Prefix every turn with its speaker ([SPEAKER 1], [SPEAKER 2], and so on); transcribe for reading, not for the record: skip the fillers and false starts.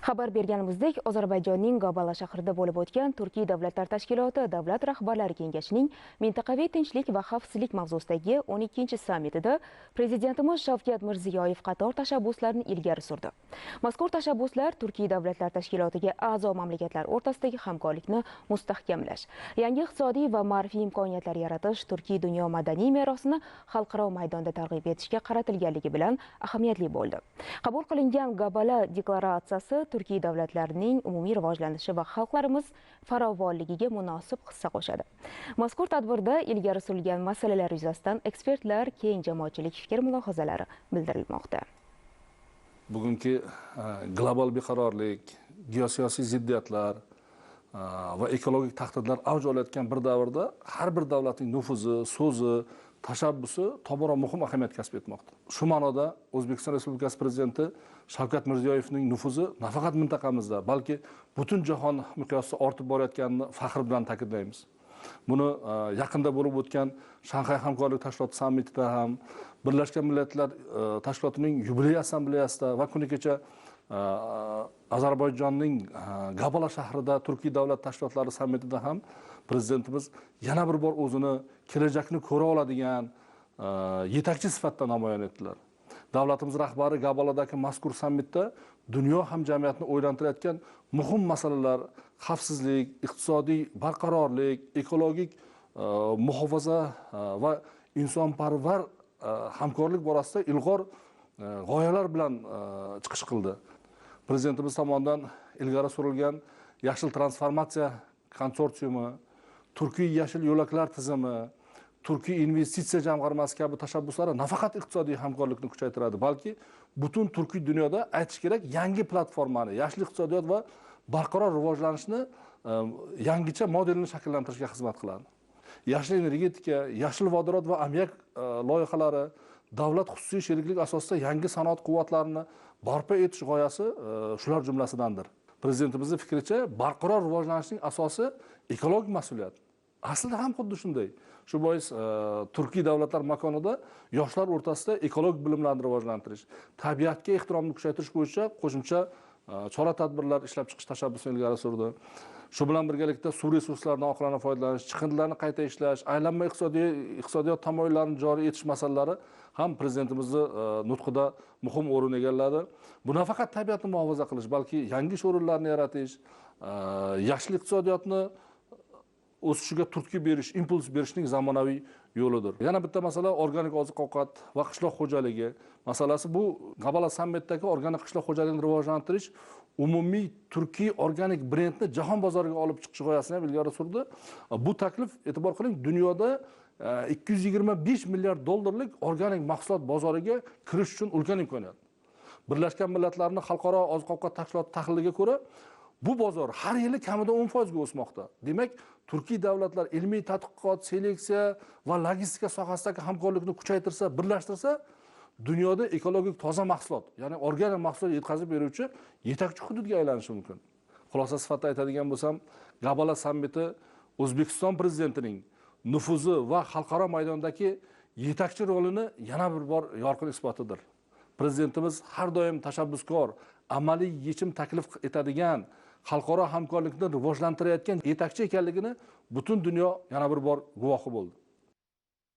[SPEAKER 1] Xabar berganimizdek, Ozarbayjonning Gabala shahrida bo'lib o'tgan Turkiy davlatlar tashkiloti Davlat rahbarlari kengashining mintaqaviy tinchlik va xavfsizlik mavzusidagi 12-sammitida Prezidentimiz Shavkat Mirziyoyev qator tashabbuslarni ilgari surdi. Mazkur tashabbuslar Turkiy davlatlar tashkilotiga a'zo mamlakatlar o'rtasidagi hamkorlikni mustahkamlash, yangi iqtisodiy va ma'rifiy imkoniyatlar yaratish, Turkiy dunyo madaniy merosini xalqaro maydonda targ'ib etishga qaratilganligi bilan ahamiyatli bo'ldi. Qabul qilingan Gabala deklaratsiyasi Turkiy davlatlarining umumiy rivojlanishi va xalqlarimiz farovonligiga munosib hissa qo'shadi. Mazkur tadbirda ilgari surilgan masalalar yuzasidan ekspertlar, keng jamoatchilik fikr-mulohazalari bildirilmoqda.
[SPEAKER 2] Bugungi global beqarorlik, geosiyosiy ziddiyatlar va ekologik tahdidlar avj olayotgan bir davrda har bir davlatning nufuzi, so'zi, tashabbusi tobora muhim ahamiyat kasb etmoqda. Shu ma'noda O'zbekiston Respublikasi Prezidenti Shavkat Mirziyoyevning nufuzi nafaqat mintaqamizda, balki butun jahon miqyosida ortib borayotganini faxr bilan ta'kidlaymiz. Buni yaqinda bo'lib o'tgan Shanxay hamkorlik tashkiloti sammitida ham, Birlashgan Millatlar tashkilotining yubiley assambleyasida va kuni kecha Ozarbayjonning Gabala shahrida Turkiy davlat tashkilotlari sammitida ham Prezidentimiz yana bir bor o'zini kelajakni ko'ra oladigan yetakchi sifatida namoyon etdilar. Davlatimiz rahbari Gabaladagi mazkur sammitda dunyo hamjamiyatini o'ylantirayotgan muhim masalalar, xavfsizlik, iqtisodiy barqarorlik, ekologik muhofaza va insonparvar hamkorlik borasida ilg'or g'oyalar bilan chiqish qildi. Prezidentimiz tomonidan ilgari surilgan Yashil transformatsiya konsorsiumi, Turkiy yashil yo'laklar tizimi, Turkiy investitsiya jamg'armasi kabi tashabbuslari nafaqat iqtisodiy hamkorlikni kuchaytiradi, balki butun Turkiy dunyoda aytish kerak yangi platformani, yashil iqtisodiyot va barqaror rivojlanishni yangicha modelini shakllantirishga xizmat qiladi. Yashil energetika, yashil vodorod va ammiak loyihalari, davlat xususiy sheriklik asosida yangi sanoat quvvatlarini barpo etish g'oyasi shular jumlasidandir. Prezidentimizning fikricha, barqaror rivojlanishning asosi ekologik mas'uliyat. Aslida ham xuddi shunday. Shu bois Turkiy davlatlar makonida yoshlar o'rtasida ekologik bilimlarni rivojlantirish, tabiatga ehtiromni kuchaytirish bo'yicha qo'shimcha chora-tadbirlar ishlab chiqish tashabbusini ilgari surdi. Shu bilan birgalikda suv resurslaridan oqilona foydalanish, chiqindilarni qayta ishlash, aylanma iqtisodiyot tamoyillarini joriy etish masalalari ham prezidentimizning nutqida muhim o'rin egalladi. Bu nafaqat tabiatni muhofaza qilish, balki yangi ish o'rinlarini yaratish, yashil iqtisodiyotni o'sishiga turtki berish, impuls berishning zamonaviy yo'lidir. Yana bitta masala organik oziq-ovqat va qishloq xo'jaligi masalasi. Bu Gabala sammitdagi organik qishloq xo'jaligini rivojlantirish, umumiy Turkiy organik brendni jahon bozoriga olib chiqish g'oyasini ham ilgari surdi. Bu taklif, e'tibor qiling, dunyoda 225 milliard dollarlik organik mahsulot bozoriga kirish uchun ulkan imkoniyat. Birlashgan Millatlarning xalqaro oziq-ovqat tashkiloti tahliliga ko'ra, bu bozor har yili kamida 10% ga o'smoqda. Demak, Turkiy davlatlar ilmiy tadqiqot, seleksiya va logistika sohasidagi hamkorlikni kuchaytirsa, birlashtirsa, dunyoda ekologik toza mahsulot, ya'ni organik mahsulot yetkazib beruvchi yetakchi hududga aylanishi mumkin. Xulosa sifatida aytadigan bo'lsam, Gabala sammiti O'zbekiston prezidentining nufuzi va xalqaro maydondagi yetakchi rolini yana bir bor yorqin isbotidir. Prezidentimiz har doim tashabbuskor, amaliy yechim taklif etadigan, xalqaro hamkorlikni rivojlantirayotgan yetakchi ekanligini butun dunyo yana bir bor guvohi bo'ldi.